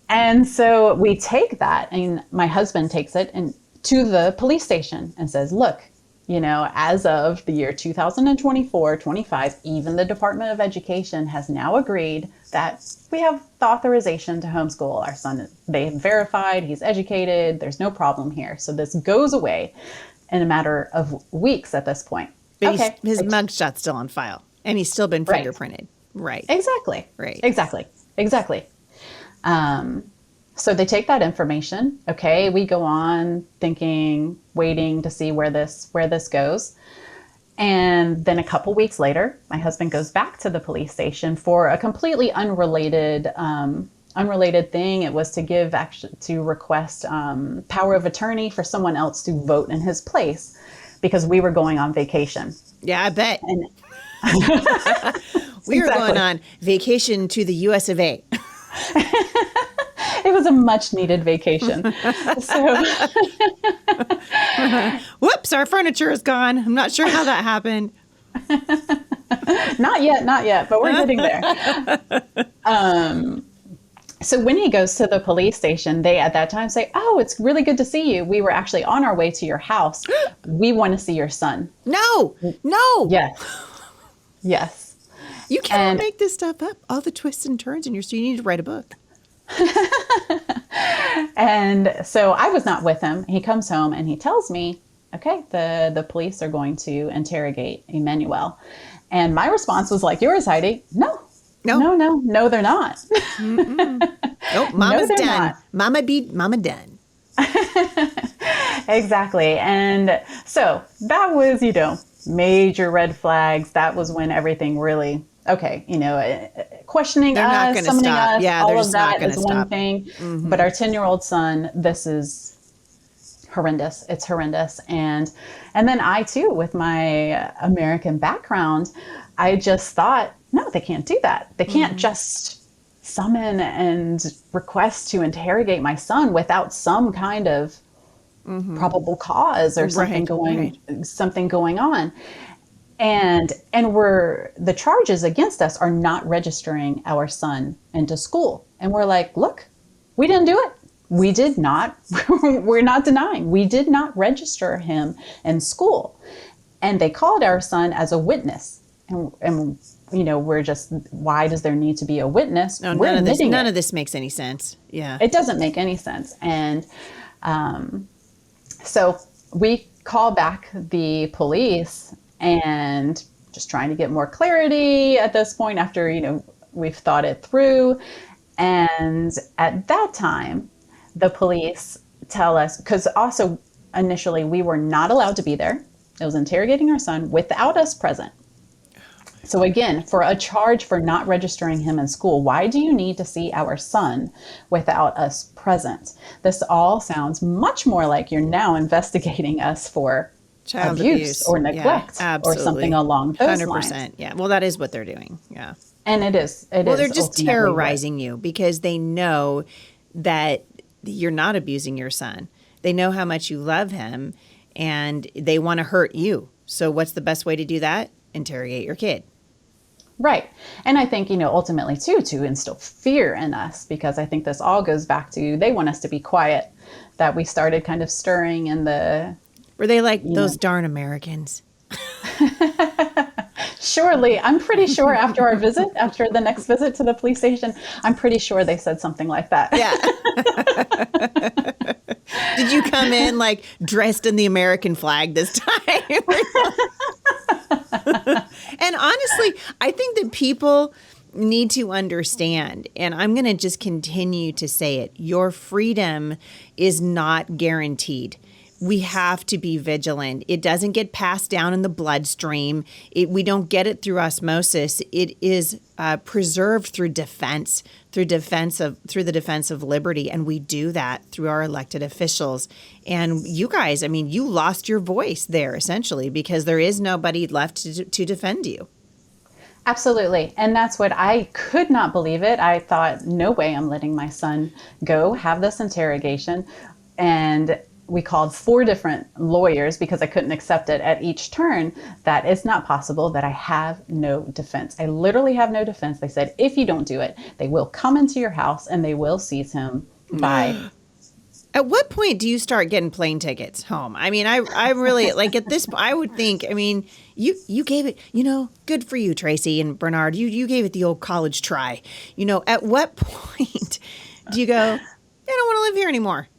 And so we take that, and my husband takes it to the police station and says, look, as of the year 2024-25, even the Department of Education has now agreed that we have the authorization to homeschool our son. They have verified he's educated. There's no problem here. So this goes away in a matter of weeks at this point. But his mugshot's still on file, and he's still been fingerprinted. Right. Exactly. Right. Exactly. So they take that information. Okay. We go on thinking, waiting to see where this goes. And then a couple weeks later, my husband goes back to the police station for a completely unrelated thing. It was to request power of attorney for someone else to vote in his place because we were going on vacation. Yeah, I bet. We were going on vacation to the US of A. It was a much needed vacation. So, whoops, our furniture is gone. I'm not sure how that happened. Not yet, but we're getting there. So when he goes to the police station, they at that time say, oh, it's really good to see you. We were actually on our way to your house. We want to see your son. No. Yes. You can't make this stuff up. All the twists and turns in your story. You need to write a book. And so I was not with him. He comes home and he tells me, okay, the police are going to interrogate Emmanuel. And my response was like yours, Heidi. No, they're not. Nope, Mama's done. Not. Mama done. Exactly. And so that was, major red flags. That was when everything really, questioning us, summoning us, all of that is one thing. Mm-hmm. But our 10-year-old son, this is horrendous. It's horrendous. And then I too, with my American background, I just thought, no, they can't do that. They can't just summon and request to interrogate my son without some kind of probable cause or something something going on. And the charges against us are not registering our son into school. And we're like, look, we didn't do it. We did not. We're not denying. We did not register him in school. And they called our son as a witness. And we're just, why does there need to be a witness? No, none of this makes any sense. Yeah. It doesn't make any sense. And so we call back the police and just trying to get more clarity at this point after, we've thought it through. And at that time, the police tell us, because also initially we were not allowed to be there. It was interrogating our son without us present. So again, for a charge for not registering him in school, why do you need to see our son without us present? This all sounds much more like you're now investigating us for child abuse or neglect or something along those 100%, lines. Yeah. Well, that is what they're doing. Yeah. And it is. Well, they're just terrorizing you because they know that you're not abusing your son. They know how much you love him and they want to hurt you. So what's the best way to do that? Interrogate your kid. Right. And I think, ultimately too, to instill fear in us, because I think this all goes back to, they want us to be quiet, that we started kind of stirring in the... Were they like those darn Americans? Surely. I'm pretty sure after the next visit to the police station, I'm pretty sure they said something like that. Yeah. Did you come in like dressed in the American flag this time? And honestly, I think that people need to understand, and I'm going to just continue to say it, your freedom is not guaranteed. We have to be vigilant. It doesn't get passed down in the bloodstream. We don't get it through osmosis. It is preserved through defense, through the defense of liberty, and we do that through our elected officials. And you guys, you lost your voice there essentially because there is nobody left to defend you. Absolutely. And that's what I could not believe it. I thought, no way I'm letting my son go have this interrogation. And we called 4 different lawyers because I couldn't accept it at each turn. That it's not possible, that I have no defense. I literally have no defense. They said, if you don't do it, they will come into your house and they will seize him by... At what point do you start getting plane tickets home? I really, like at this, I would think, you gave it, good for you, Tracy and Bernard. You gave it the old college try. At what point do you go, I don't want to live here anymore?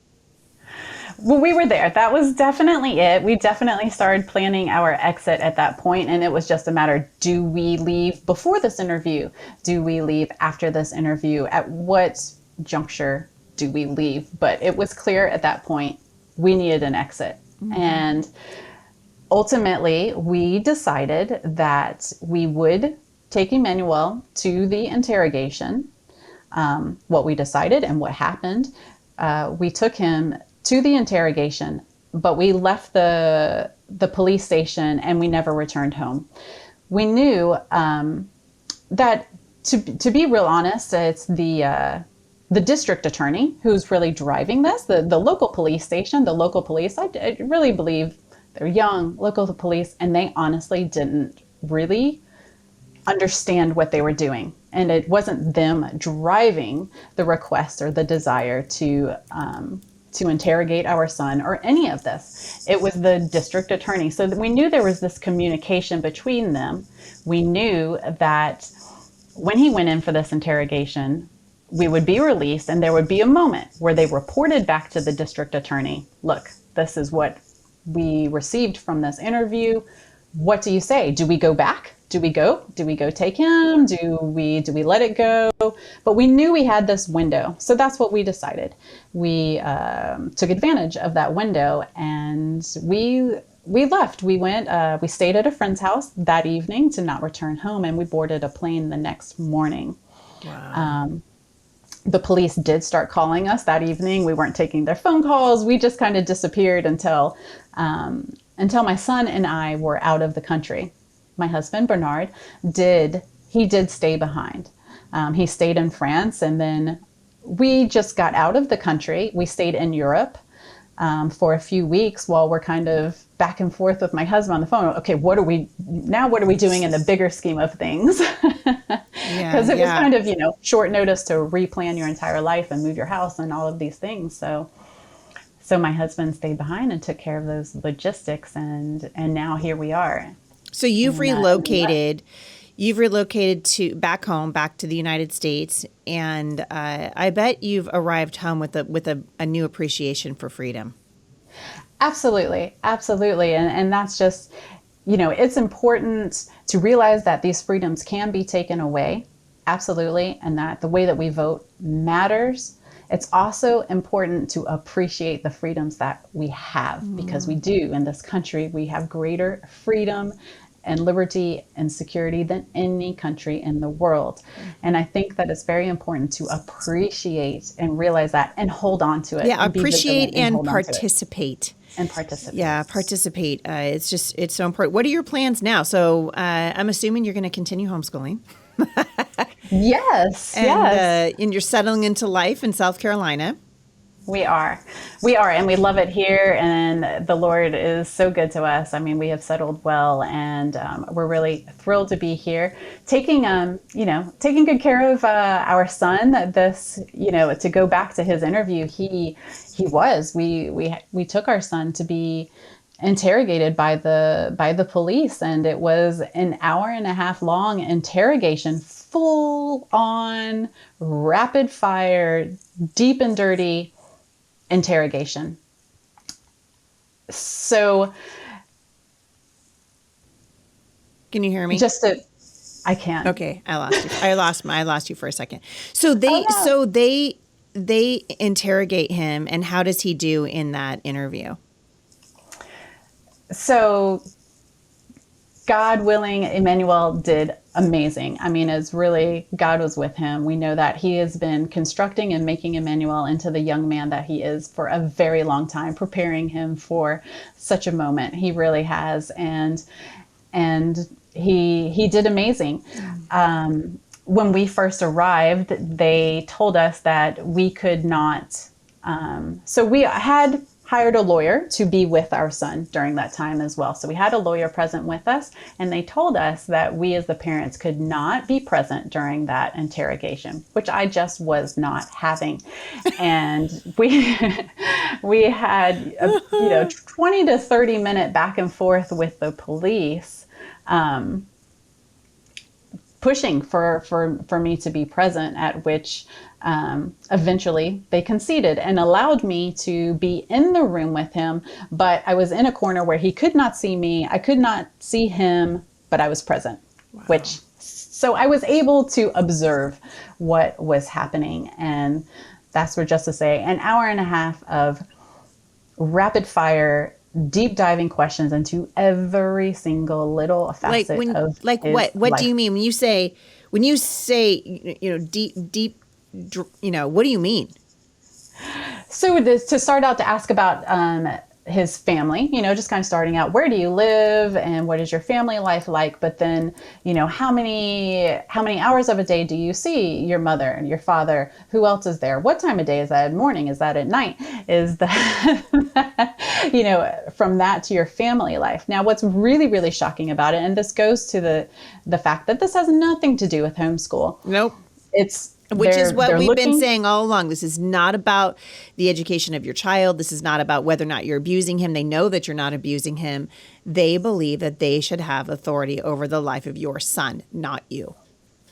Well, we were there. That was definitely it. We definitely started planning our exit at that point, and it was just a matter, do we leave before this interview? Do we leave after this interview? At what juncture do we leave? But it was clear at that point we needed an exit. Mm-hmm. And ultimately, we decided that we would take Emmanuel to the interrogation. What we decided and what happened, we took him to the interrogation, but we left the police station and we never returned home. We knew that, to be real honest, it's the district attorney who's really driving this, the local police station, the local police. I really believe they're young, local police, and they honestly didn't really understand what they were doing. And it wasn't them driving the request or the desire to interrogate our son or any of this. It was the district attorney. So we knew there was this communication between them. We knew that when he went in for this interrogation, we would be released and there would be a moment where they reported back to the district attorney, look, this is what we received from this interview. What do you say? Do we go back? Do we go take him? Do we let it go? But we knew we had this window. So that's what we decided. We took advantage of that window and we left. We went, we stayed at a friend's house that evening to not return home, and we boarded a plane the next morning. Wow. The police did start calling us that evening. We weren't taking their phone calls. We just kind of disappeared until my son and I were out of the country. my husband, Bernard, did stay behind. He stayed in France, and then we just got out of the country. We stayed in Europe for a few weeks while we're kind of back and forth with my husband on the phone. Okay, what are we doing in the bigger scheme of things? Because it was kind of, short notice to replan your entire life and move your house and all of these things. So my husband stayed behind and took care of those logistics, and now here we are. So you've relocated. You've relocated back home, back to the United States, and I bet you've arrived home with a new appreciation for freedom. Absolutely, absolutely, and that's just, it's important to realize that these freedoms can be taken away, absolutely, and that the way that we vote matters. It's also important to appreciate the freedoms that we have, because we do in this country. We have greater freedom and liberty and security than any country in the world. And I think that it's very important to appreciate and realize that and hold on to it. Yeah, appreciate and participate. And participate. Yeah, participate. It's so important. What are your plans now? So I'm assuming you're going to continue homeschooling. Yes. And you're settling into life in South Carolina. We are, and we love it here, and the Lord is so good to us. I mean, we have settled well, and we're really thrilled to be here, taking good care of our son. To go back to his interview, we took our son to be interrogated by the police, and it was an hour-and-a-half long interrogation, full on rapid fire, deep and dirty interrogation. So, can you hear me? I can't. Okay, I lost you. I lost you for a second. So they interrogate him, and how does he do in that interview? So, God willing, Emmanuel did amazing. I mean, God was with him. We know that he has been constructing and making Emmanuel into the young man that he is for a very long time, preparing him for such a moment. He really has. And he did amazing. When we first arrived, they told us that we could not. So we had hired a lawyer to be with our son during that time as well. So we had a lawyer present with us, and they told us that we as the parents could not be present during that interrogation, which I just was not having. And we had a 20 to 30 minute back and forth with the police, pushing for me to be present, at which eventually they conceded and allowed me to be in the room with him. But I was in a corner where he could not see me. I could not see him, but I was present. Wow. So I was able to observe what was happening. And that's what, just to say, an hour and a half of rapid fire, deep diving questions into every single little facet of his what life. Do you mean when you say deep, what do you mean? So to start out, to ask about his family, just kind of starting out, where do you live and what is your family life like? But then, how many hours of a day do you see your mother and your father? Who else is there? What time of day is that? At morning? Is that at night? Is that, from that to your family life. Now, what's really, really shocking about it, and this goes to the fact that this has nothing to do with homeschool. Nope. Which is what we've been saying all along. This is not about the education of your child. This is not about whether or not you're abusing him. They know that you're not abusing him. They believe that they should have authority over the life of your son, not you.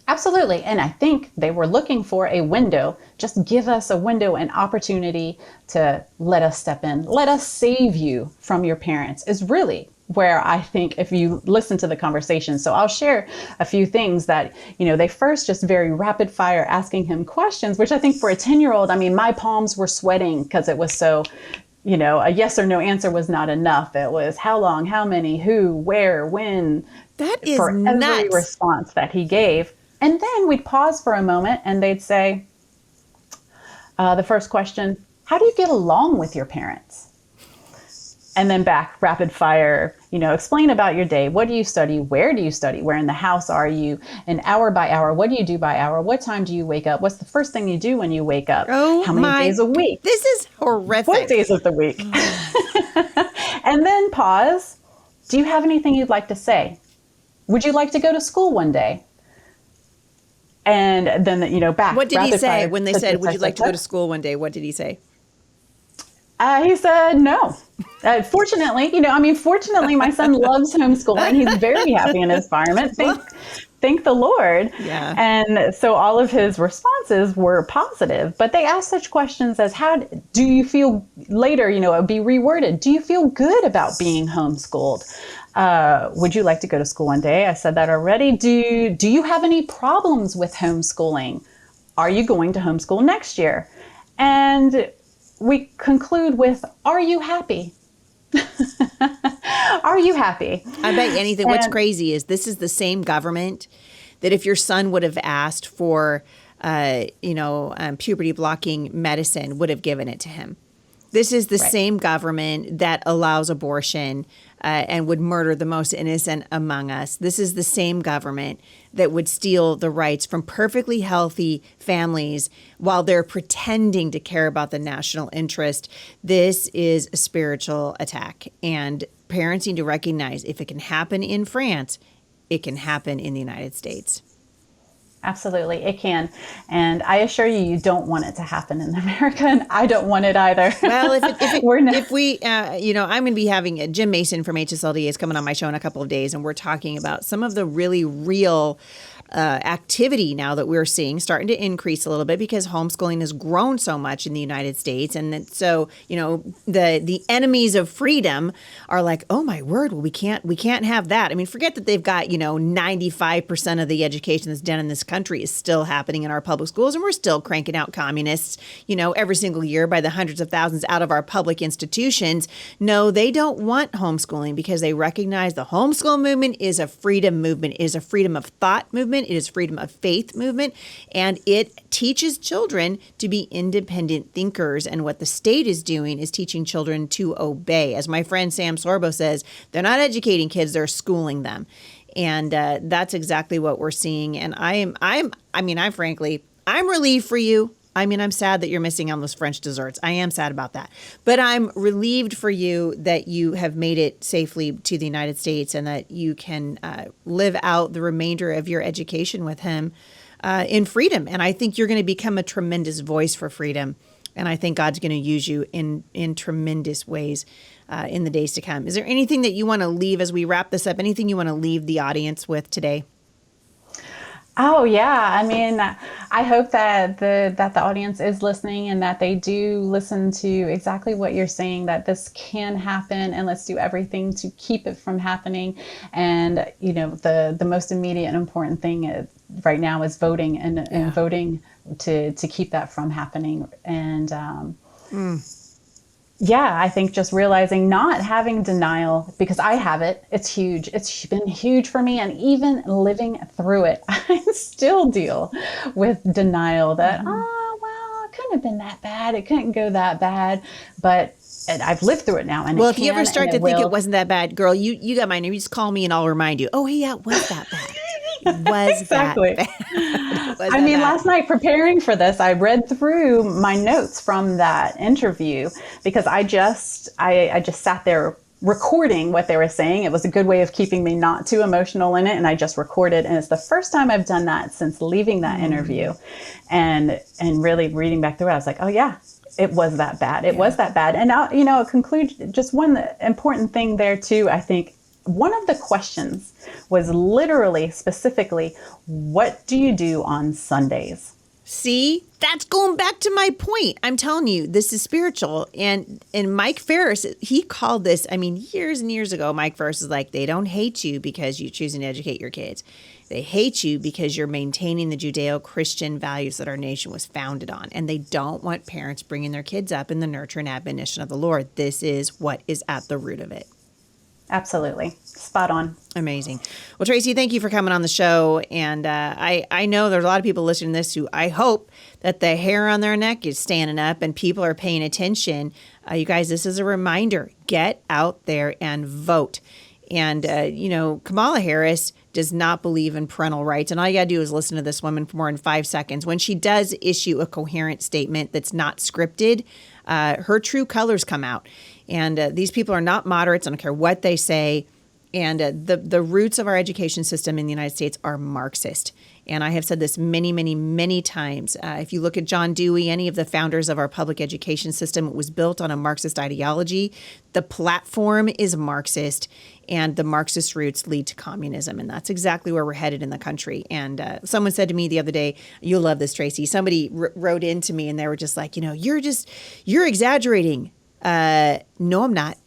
Absolutely. And I think they were looking for a window. Just give us a window, an opportunity to let us step in. Let us save you from your parents is really where I think, if you listen to the conversation. So I'll share a few things that, they first just very rapid fire asking him questions, which I think for a 10-year-old, I mean, my palms were sweating because it was so, a yes or no answer was not enough. It was how long, how many, who, where, when. That is for nuts. Every response that he gave. And then we'd pause for a moment and they'd say, the first question, how do you get along with your parents? And then back, rapid fire, explain about your day. What do you study? Where do you study? Where in the house are you? And hour by hour, what do you do by hour? What time do you wake up? What's the first thing you do when you wake up? Oh, how many days a week? This is horrific. What days of the week? And then pause. Do you have anything you'd like to say? Would you like to go to school one day? And then, back. What did he say fire, when they said, would you like to go to school one day? What did he say? He said no. Fortunately, fortunately, my son loves homeschooling. He's very happy in his environment. Thank the Lord. Yeah. And so all of his responses were positive, but they asked such questions as, how do you feel later, it would be reworded. Do you feel good about being homeschooled? Would you like to go to school one day? I said that already. Do you have any problems with homeschooling? Are you going to homeschool next year? And we conclude with, are you happy? Are you happy? I bet anything. What's crazy is this is the same government that if your son would have asked for, puberty blocking medicine, would have given it to him. This is the same government that allows abortion and would murder the most innocent among us. This is the same government that would steal the rights from perfectly healthy families while they're pretending to care about the national interest. This is a spiritual attack. And parents need to recognize if it can happen in France, it can happen in the United States. Absolutely, it can. And I assure you, you don't want it to happen in America, and I don't want it either. Well, I'm going to be having Jim Mason from HSLD is coming on my show in a couple of days, and we're talking about some of the really real activity now that we're seeing starting to increase a little bit because homeschooling has grown so much in the United States. And so, the enemies of freedom are like, oh my word, well, we can't have that. I mean, forget that they've got, 95% of the education that's done in this country is still happening in our public schools. And we're still cranking out communists, every single year by the hundreds of thousands out of our public institutions. No, they don't want homeschooling because they recognize the homeschool movement is a freedom movement, is a freedom of thought movement. It is freedom of faith movement, and it teaches children to be independent thinkers. And what the state is doing is teaching children to obey. As my friend Sam Sorbo says, they're not educating kids, they're schooling them. And that's exactly what we're seeing. And I'm relieved for you. I'm sad that you're missing on those French desserts. I am sad about that. But I'm relieved for you that you have made it safely to the United States and that you can live out the remainder of your education with him in freedom. And I think you're going to become a tremendous voice for freedom. And I think God's going to use you in tremendous ways in the days to come. Is there anything that you want to leave as we wrap this up? Anything you want to leave the audience with today? Oh, yeah. I hope that the audience is listening and that they do listen to exactly what you're saying, that this can happen, and let's do everything to keep it from happening. And, the most immediate and important thing right now is voting and voting to keep that from happening. And, yeah, I think just realizing not having denial, because I have it. It's huge. It's been huge for me. And even living through it, I still deal with denial that, it couldn't have been that bad. It couldn't go that bad. But I've lived through it now. And if you ever start to think it wasn't that bad, girl, you got my name. You just call me and I'll remind you. Oh, yeah, it was that bad. Exactly. Last night preparing for this, I read through my notes from that interview because I just sat there recording what they were saying. It was a good way of keeping me not too emotional in it. And I just recorded. And it's the first time I've done that since leaving that interview and really reading back through it. I was like, oh yeah, it was that bad. It was that bad. And I'll conclude just one important thing there too. I think one of the questions was literally, specifically, what do you do on Sundays? See, that's going back to my point. I'm telling you, this is spiritual. And Mike Ferris, he called this, years and years ago, Mike Ferris is like, they don't hate you because you're choosing to educate your kids. They hate you because you're maintaining the Judeo-Christian values that our nation was founded on. And they don't want parents bringing their kids up in the nurture and admonition of the Lord. This is what is at the root of it. Absolutely. Spot on. Amazing. Well, Tracy, thank you for coming on the show. And I know there's a lot of people listening to this who I hope that the hair on their neck is standing up and people are paying attention. You guys, this is a reminder. Get out there and vote. And, Kamala Harris does not believe in parental rights. And all you got to do is listen to this woman for more than 5 seconds. When she does issue a coherent statement that's not scripted, her true colors come out. And these people are not moderates. I don't care what they say. And the roots of our education system in the United States are Marxist. And I have said this many, many, many times. If you look at John Dewey, any of the founders of our public education system, it was built on a Marxist ideology. The platform is Marxist, and the Marxist roots lead to communism. And that's exactly where we're headed in the country. And someone said to me the other day, you'll love this, Tracy. Somebody wrote into me and they were just like, you're exaggerating. No, I'm not.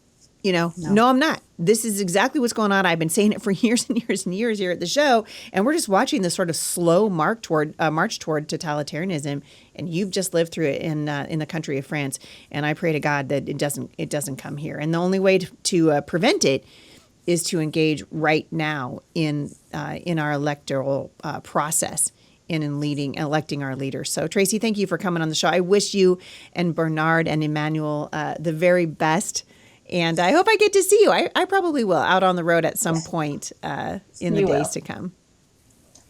No, I'm not. This is exactly what's going on. I've been saying it for years and years and years here at the show. And we're just watching this sort of slow march toward totalitarianism. And you've just lived through it in the country of France. And I pray to God that it doesn't come here. And the only way to prevent it is to engage right now in our electoral process and in electing our leaders. So Tracy, thank you for coming on the show. I wish you and Bernard and Emmanuel the very best. And I hope I get to see you. I probably will out on the road at some point in the days to come.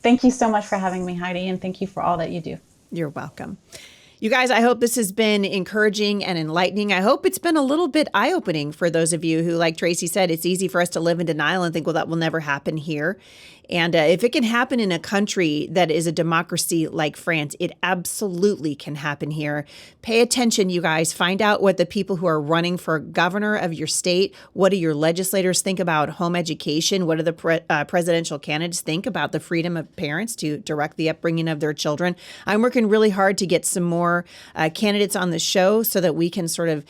Thank you so much for having me, Heidi, and thank you for all that you do. You're welcome. You guys, I hope this has been encouraging and enlightening. I hope it's been a little bit eye-opening for those of you who, like Tracy said, it's easy for us to live in denial and think, well, that will never happen here. And if it can happen in a country that is a democracy like France, it absolutely can happen here. Pay attention, you guys. Find out what the people who are running for governor of your state, what do your legislators think about home education? What do the presidential candidates think about the freedom of parents to direct the upbringing of their children? I'm working really hard to get some more candidates on the show so that we can sort of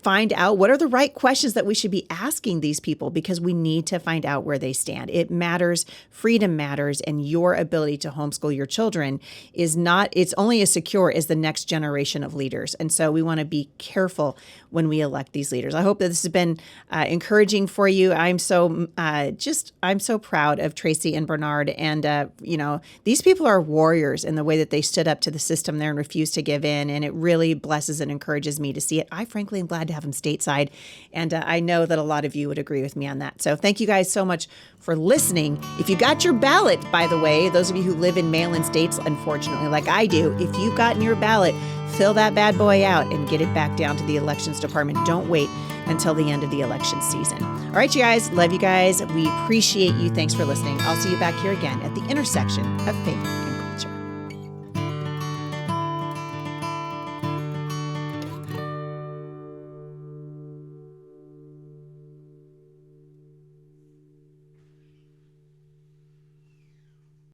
find out what are the right questions that we should be asking these people, because we need to find out where they stand. It matters. Freedom matters. And your ability to homeschool your children it's only as secure as the next generation of leaders. And so we want to be careful when we elect these leaders. I hope that this has been encouraging for you. I'm so proud of Tracy and Bernard. And, these people are warriors in the way that they stood up to the system there and refused to give in. And it really blesses and encourages me to see it. I frankly am glad to have them stateside. And I know that a lot of you would agree with me on that. So thank you guys so much for listening. If you got your ballot, by the way, those of you who live in mail-in states, unfortunately, like I do, if you've gotten your ballot, fill that bad boy out and get it back down to the elections department. Don't wait until the end of the election season. All right, you guys. Love you guys. We appreciate you. Thanks for listening. I'll see you back here again at the intersection of faith and